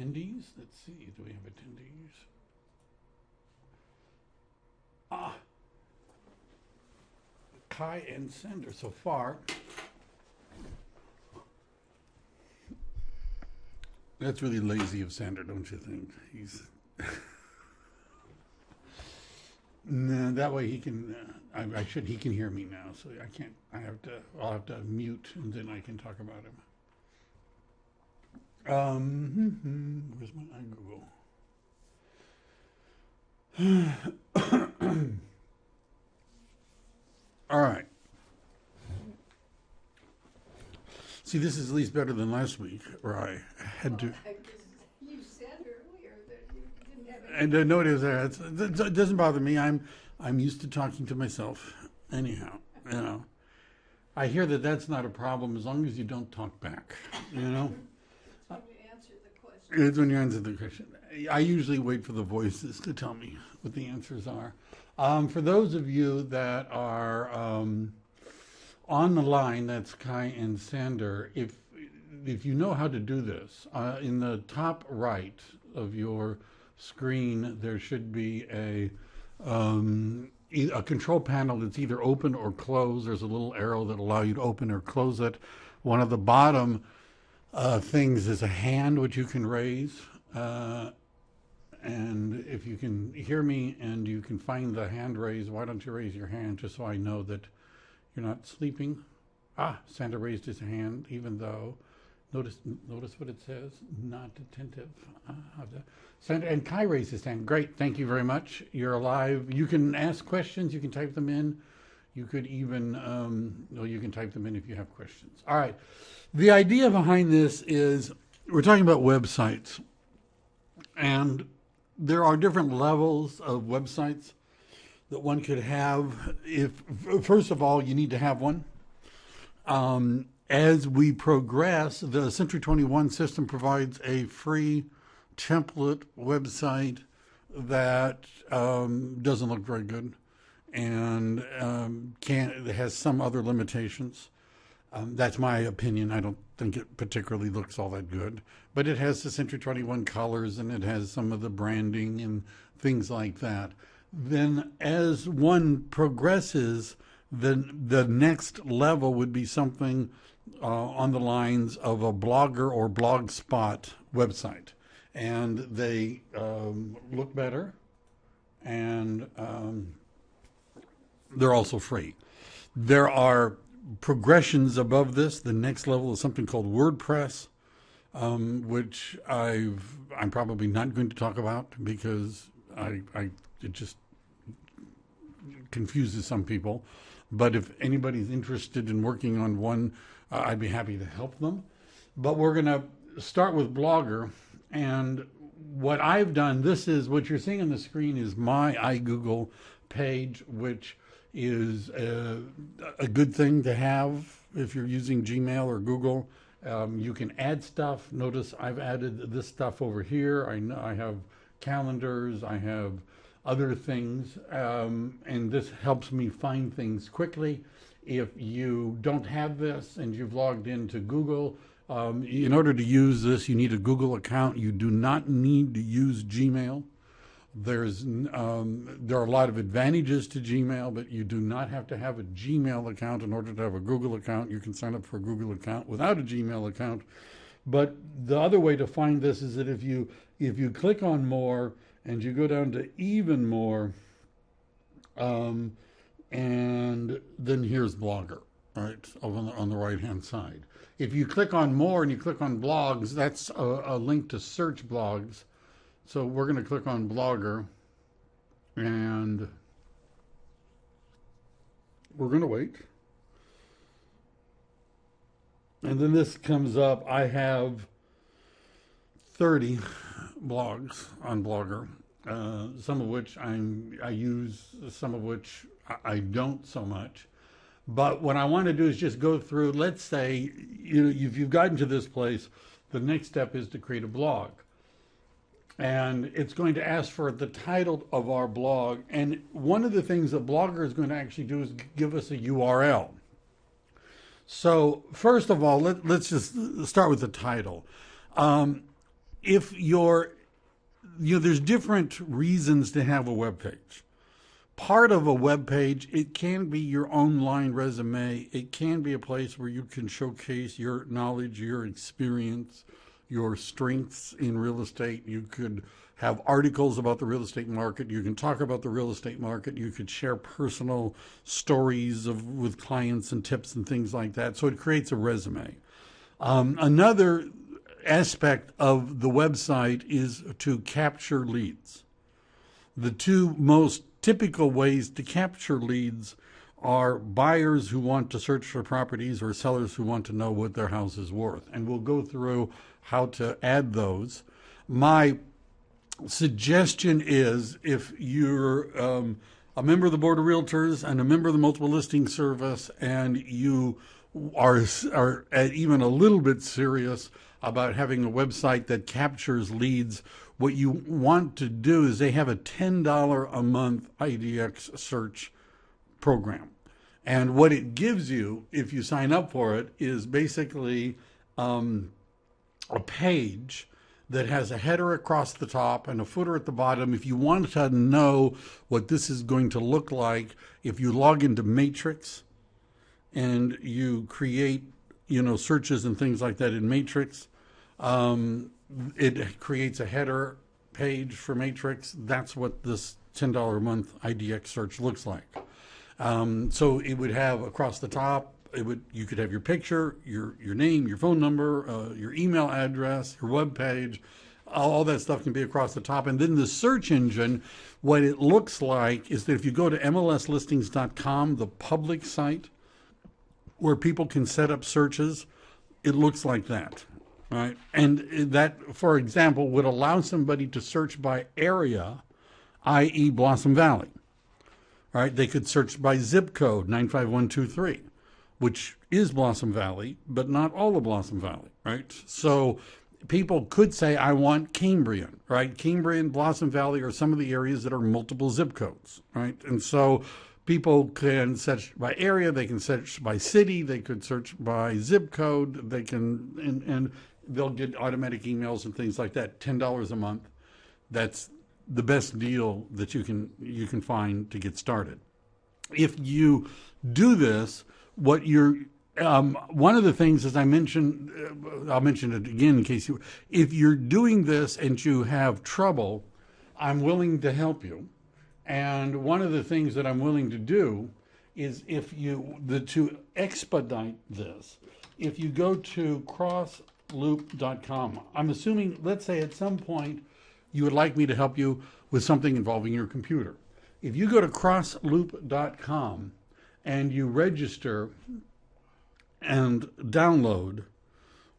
Attendees? Let's see. Do we have attendees? Ah, Kai and Sender so far. That's really lazy of Sander, don't you think? He's no, that way he can. He can hear me now, so I can't. I'll have to mute, and then I can talk about him. Where's my iGoogle? All right. See, this is at least better than last week, where I had to. You said earlier that you didn't have any. And no, it is. It doesn't bother me. I'm used to talking to myself. Anyhow, I hear that that's not a problem as long as you don't talk back. When you answer the question. It's when you answer the question. I usually wait for the voices to tell me what the answers are. For those of you that are on the line, that's Kai and Sander. If you know how to do this, in the top right of your screen, there should be a control panel that's either open or closed. There's a little arrow that allows you to open or close it. One of the bottom things is a hand which you can raise. And if you can hear me and you can find the hand raise, why don't you raise your hand just so I know that you're not sleeping? Santa raised his hand, even though, notice what it says, not attentive. Santa and Kai raised his hand. Great, thank you very much. You're alive. You can ask questions. You can type them in. You could even, you can type them in if you have questions. All right. The idea behind this is we're talking about websites, and there are different levels of websites that one could have. First of all, you need to have one. As we progress, the Century 21 system provides a free template website that doesn't look very good and it has some other limitations. That's my opinion. I don't think it particularly looks all that good, but it has the Century 21 colors and it has some of the branding and things like that. Then as one progresses, the next level would be something on the lines of a Blogger or Blogspot website. And they look better, and they're also free. There are progressions above this. The next level is something called WordPress, which I'm probably not going to talk about because it just confuses some people. But if anybody's interested in working on one, I'd be happy to help them. But we're going to start with Blogger. And what I've done, this is what you're seeing on the screen is my iGoogle page, which is a good thing to have if you're using Gmail or Google. You can add stuff. Notice I've added this stuff over here. I have calendars. I have other things, and this helps me find things quickly. If you don't have this and you've logged into Google, in order to use this, you need a Google account. You do not need to use Gmail. There are a lot of advantages to Gmail, but you do not have to have a Gmail account in order to have a Google account. You can sign up for a Google account without a Gmail account. But the other way to find this is that if you click on more and you go down to even more, and then here's Blogger, right, on the right-hand side. If you click on more and you click on blogs, that's a link to search blogs. So we're going to click on Blogger, and we're going to wait. And then this comes up. I have 30 blogs on Blogger, some of which I use, some of which I don't so much. But what I want to do is just go through, let's say, if you've gotten to this place, the next step is to create a blog. And it's going to ask for the title of our blog. And one of the things that Blogger is going to actually do is give us a URL. So first of all, let's just start with the title. if you're, there's different reasons to have a web page. Part of a web page, it can be your online resume. It can be a place where you can showcase your knowledge, your experience, your strengths in real estate. You could have articles about the real estate market. You can talk about the real estate market. You could share personal stories with clients and tips and things like that. So it creates a resume. Another aspect of the website is to capture leads. The two most typical ways to capture leads are buyers who want to search for properties or sellers who want to know what their house is worth. And we'll go through how to add those. My suggestion is, if you're a member of the Board of Realtors and a member of the Multiple Listing Service, and you are even a little bit serious about having a website that captures leads, what you want to do is they have a $10 a month IDX search program. And what it gives you, if you sign up for it, is basically a page that has a header across the top and a footer at the bottom. If you want to know what this is going to look like, if you log into Matrix and you create, searches and things like that in Matrix, it creates a header page for Matrix. That's what this $10 a month IDX search looks like. So it would have across the top, you could have your picture, your name, your phone number, your email address, your web page. All that stuff can be across the top. And then the search engine, what it looks like is that if you go to MLSlistings.com, the public site where people can set up searches, it looks like that. Right. And that, for example, would allow somebody to search by area, i.e. Blossom Valley. All right. They could search by zip code 95123, which is Blossom Valley, but not all of Blossom Valley. Right. So people could say, I want Cambrian. Right. Cambrian, Blossom Valley are some of the areas that are multiple zip codes. Right. And so people can search by area, they can search by city, they could search by zip code, they can, and they'll get automatic emails and things like that. $10 a month. That's the best deal that you can find to get started. If you do this, what you're one of the things, as I mentioned, I'll mention it again in case if you're doing this and you have trouble, I'm willing to help you. And one of the things that I'm willing to do is to expedite this, if you go to crossloop.com, I'm assuming, let's say at some point you would like me to help you with something involving your computer. If you go to crossloop.com and you register and download,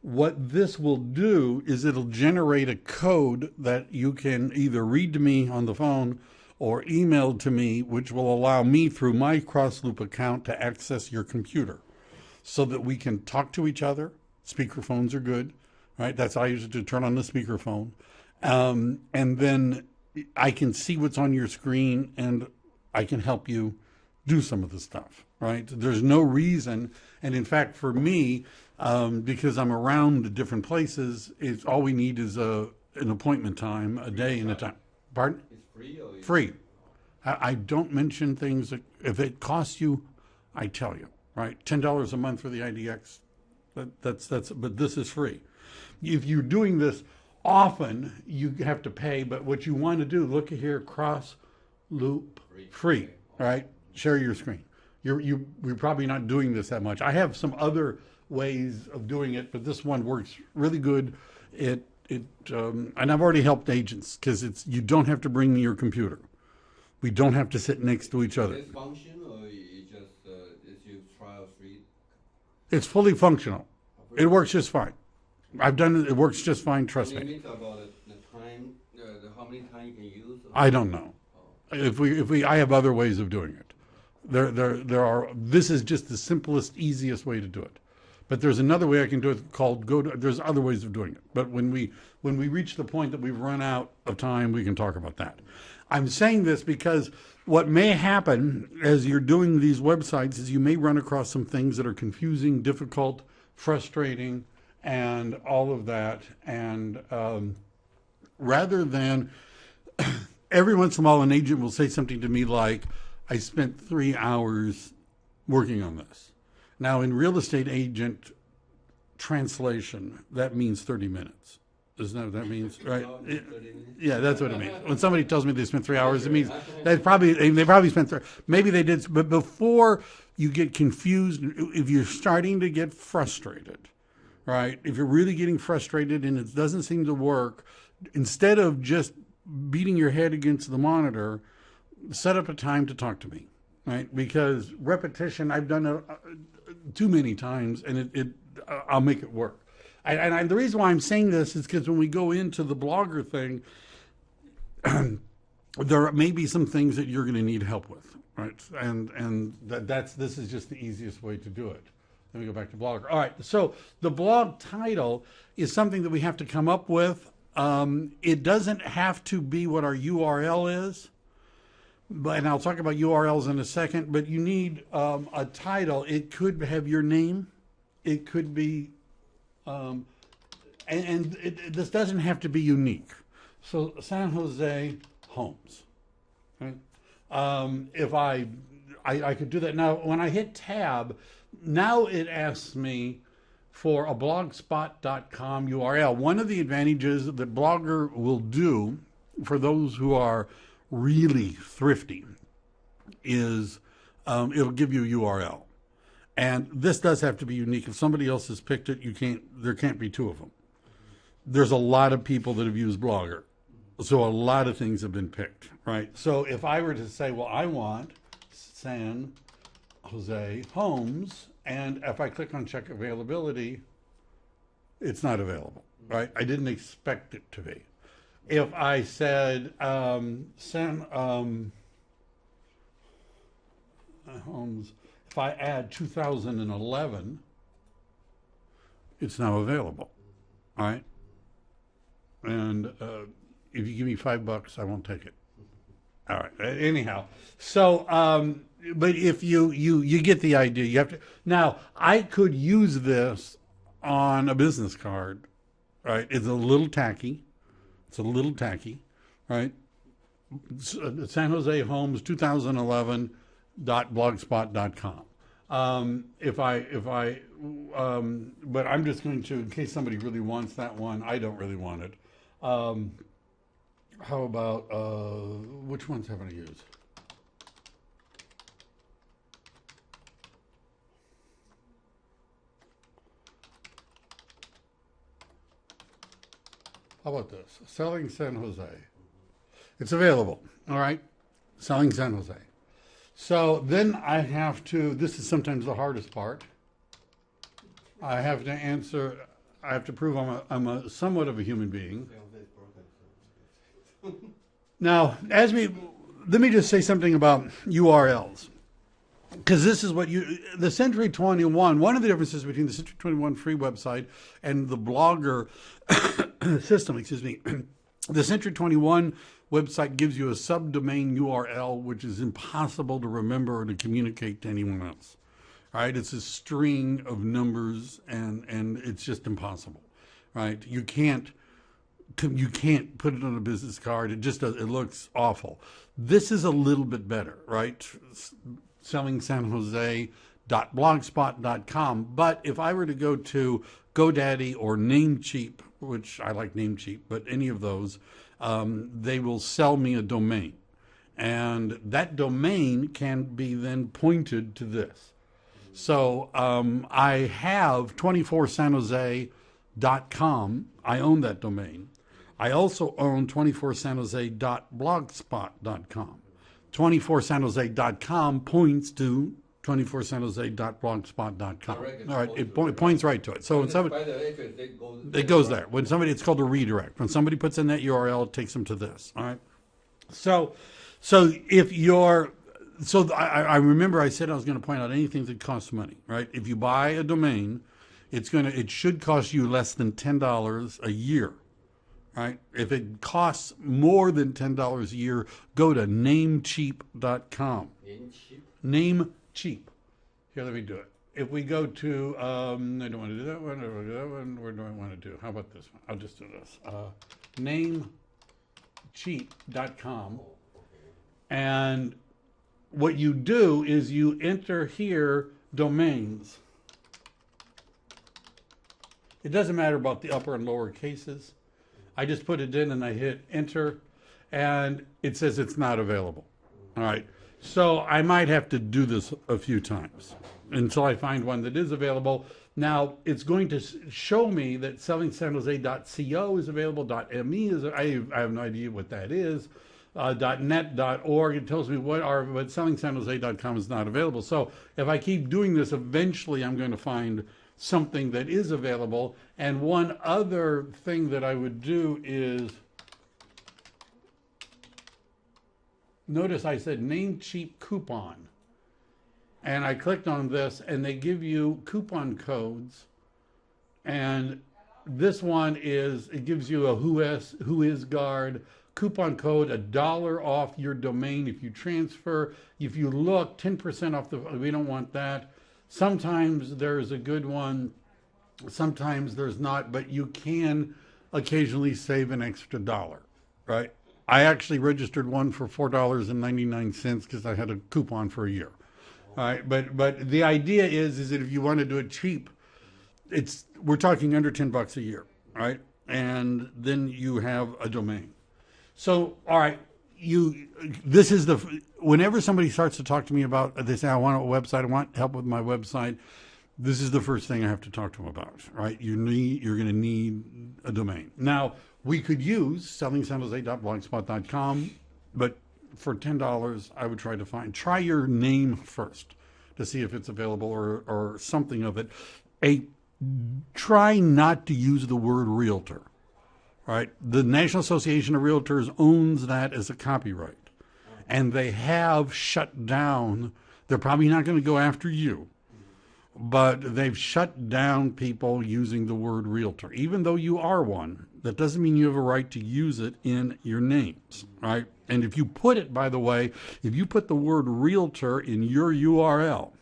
what this will do is it'll generate a code that you can either read to me on the phone or email to me, which will allow me through my CrossLoop account to access your computer so that we can talk to each other. Speakerphones are good, right? That's how I use it, to turn on the speakerphone. And then I can see what's on your screen and I can help you do some of the stuff, right? There's no reason. And in fact, for me, because I'm around different places, all we need is an appointment time, a day and a time. Pardon? Free. I don't mention things that, if it costs you, I tell you, right? $10 a month for the IDX. But this is free. If you're doing this often, you have to pay. But what you want to do, look at here, cross loop free, right? Share your screen. We're probably not doing this that much. I have some other ways of doing it, but this one works really good. And I've already helped agents because you don't have to bring me your computer. We don't have to sit next to each other. Does it function, or it just is you trial free? It's fully functional. It works just fine. I've done it. It works just fine. Trust me. About the time, how many times you can use? I don't know. I have other ways of doing it. There are. This is just the simplest, easiest way to do it. But there's another way I can do it called there's other ways of doing it. But when we reach the point that we've run out of time, we can talk about that. I'm saying this because what may happen as you're doing these websites is you may run across some things that are confusing, difficult, frustrating, and all of that. And rather than every once in a while an agent will say something to me like, I spent 3 hours working on this. Now, in real estate agent translation, that means 30 minutes. Isn't that what that means? Right? Yeah, that's what it means. When somebody tells me they spent 3 hours, it means they probably spent maybe they did. But before you get confused, if you're starting to get frustrated, right? If you're really getting frustrated and it doesn't seem to work, instead of just beating your head against the monitor, set up a time to talk to me, right? Because repetition, I've done it too many times, and I'll make it work. And the reason why I'm saying this is because when we go into the blogger thing, there may be some things that you're going to need help with, right? And this is just the easiest way to do it. Let me go back to blogger. All right, so the blog title is something that we have to come up with. It doesn't have to be what our URL is, and I'll talk about URLs in a second, but you need a title. It could have your name. It could be, this doesn't have to be unique. So San Jose Homes, right? If I could do that. Now, when I hit tab, now it asks me for a blogspot.com URL. One of the advantages that Blogger will do for those who are really thrifty is it'll give you a URL. And this does have to be unique. If somebody else has picked it, there can't be two of them. There's a lot of people that have used Blogger. So a lot of things have been picked, right? So if I were to say, well, I want San Jose Homes, and if I click on check availability, it's not available, right? I didn't expect it to be. If I said Homes, if I add 2011, it's now available, all right? And if you give me $5, I won't take it. All right. Anyhow, so but if you get the idea, you have to. Now, I could use this on a business card, right? It's a little tacky. Right? San Jose Homes 2011.blogspot.com. But I'm just going to, in case somebody really wants that one, I don't really want it. How about, which ones haven't I used? How about this? Selling San Jose. It's available, all right? Selling San Jose. So then I have to, this is sometimes the hardest part. I have to prove I'm a somewhat of a human being. Now, let me just say something about URLs. Because this is the Century 21, one of the differences between the Century 21 free website and the Blogger system, the Century 21 website gives you a subdomain URL, which is impossible to remember or to communicate to anyone else. Right? It's a string of numbers, and it's just impossible. Right? You can't put it on a business card. It looks awful. This is a little bit better, right? Selling San Jose.blogspot.com. But if I were to go to GoDaddy or Namecheap, which I like Namecheap, but any of those, they will sell me a domain. And that domain can be then pointed to this. So I have 24sanjose.com. I own that domain. I also own 24sanjose.blogspot.com. 24sanjose.com points to 24sanjose.blogspot.com. All right, it points right to it. So when somebody, it goes there. When somebody, it's called a redirect. When somebody puts in that URL, it takes them to this. All right. So if you're, I remember I said I was going to point out anything that costs money. Right. If you buy a domain, it should cost you less than $10 a year. Right? If it costs more than $10 a year, go to namecheap.com. Namecheap. Here, let me do it. If we go to, I don't want to do that one. I don't want to do that one. Where do I want to do? How about this one? I'll just do this. Namecheap. namecheap.com. And what you do is you enter here domains. It doesn't matter about the upper and lower cases. I just put it in and I hit enter, and it says it's not available. All right. So I might have to do this a few times until I find one that is available. Now it's going to show me that sellingsanjose.co is available. .me is, I have no idea what that is. .net, .org, it tells me but sellingsanjose.com is not available. So if I keep doing this, eventually I'm going to find something that is available. And one other thing that I would do is, notice I said Namecheap coupon. And I clicked on this, and they give you coupon codes. And this one is, it gives you a who is guard coupon code, $1 off your domain if you transfer. If you look, 10% off we don't want that. Sometimes there's a good one, sometimes there's not, but you can occasionally save an extra $1, right? I actually registered one for $4.99 because I had a coupon for a year. All right, but the idea is that if you want to do it cheap, we're talking under $10 a year, right? And then you have a domain. So, all right, whenever somebody starts to talk to me about, they say, I want a website, I want help with my website, this is the first thing I have to talk to them about, right? You're going to need a domain. Now, we could use sellingsanjose.blogspot.com, but for $10, I would try your name first to see if it's available or something of it. Try not to use the word realtor. Right? The National Association of Realtors owns that as a copyright. And they have shut down, they're probably not going to go after you, but they've shut down people using the word realtor. Even though you are one, that doesn't mean you have a right to use it in your names, right? And if you put it, by the way, if you put the word realtor in your URL,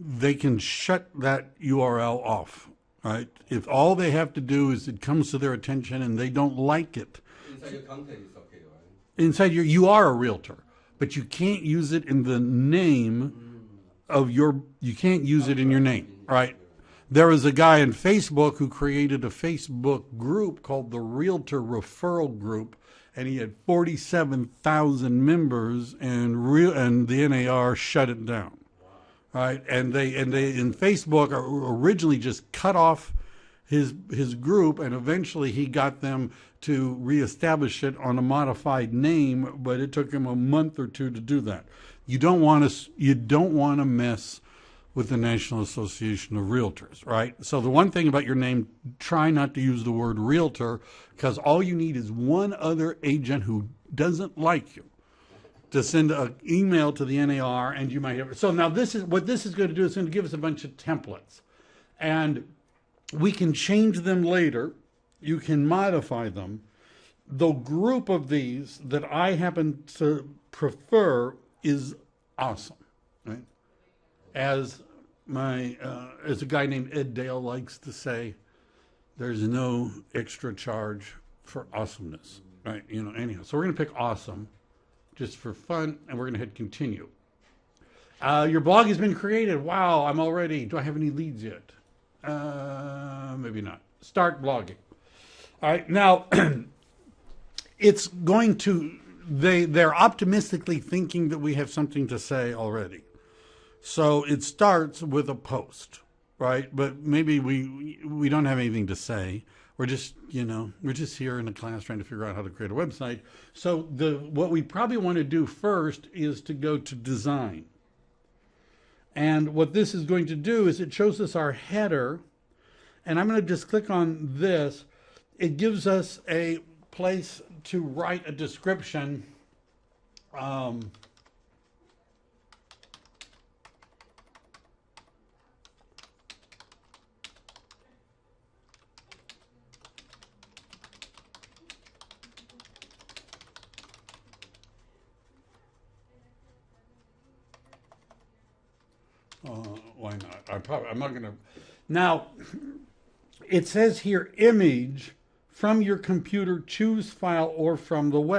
they can shut that URL off. Right? If all they have to do is it comes to their attention and they don't like it. Inside your content is okay, right? Inside you are a realtor, but you can't use it in the name of you can't use it in your name, right? There was a guy on Facebook who created a Facebook group called the Realtor Referral Group, and he had 47,000 members, and the NAR shut it down. Right, and they in Facebook originally just cut off his group, and eventually he got them to reestablish it on a modified name, but it took him a month or two to do that. You don't want to mess with the National Association of Realtors, right? So the one thing about your name, try not to use the word realtor, because all you need is one other agent who doesn't like you to send an email to the NAR, and you might have. So now this is what this is going to do. It's going to give us a bunch of templates, and we can change them later. You can modify them. The group of these that I happen to prefer is awesome, right? As a guy named Ed Dale likes to say, there's no extra charge for awesomeness, right? Anyhow. So we're going to pick awesome, just for fun, and we're going to hit continue. Your blog has been created. Wow, do I have any leads yet? Maybe not. Start blogging. All right, now, it's going to, they're optimistically thinking that we have something to say already. So it starts with a post, right? But maybe we don't have anything to say. We're just here in a class trying to figure out how to create a website. So what we probably want to do first is to go to design. And what this is going to do is it shows us our header. And I'm going to just click on this. It gives us a place to write a description. Why not? I'm not going to. Now, it says here image from your computer, choose file, or from the web.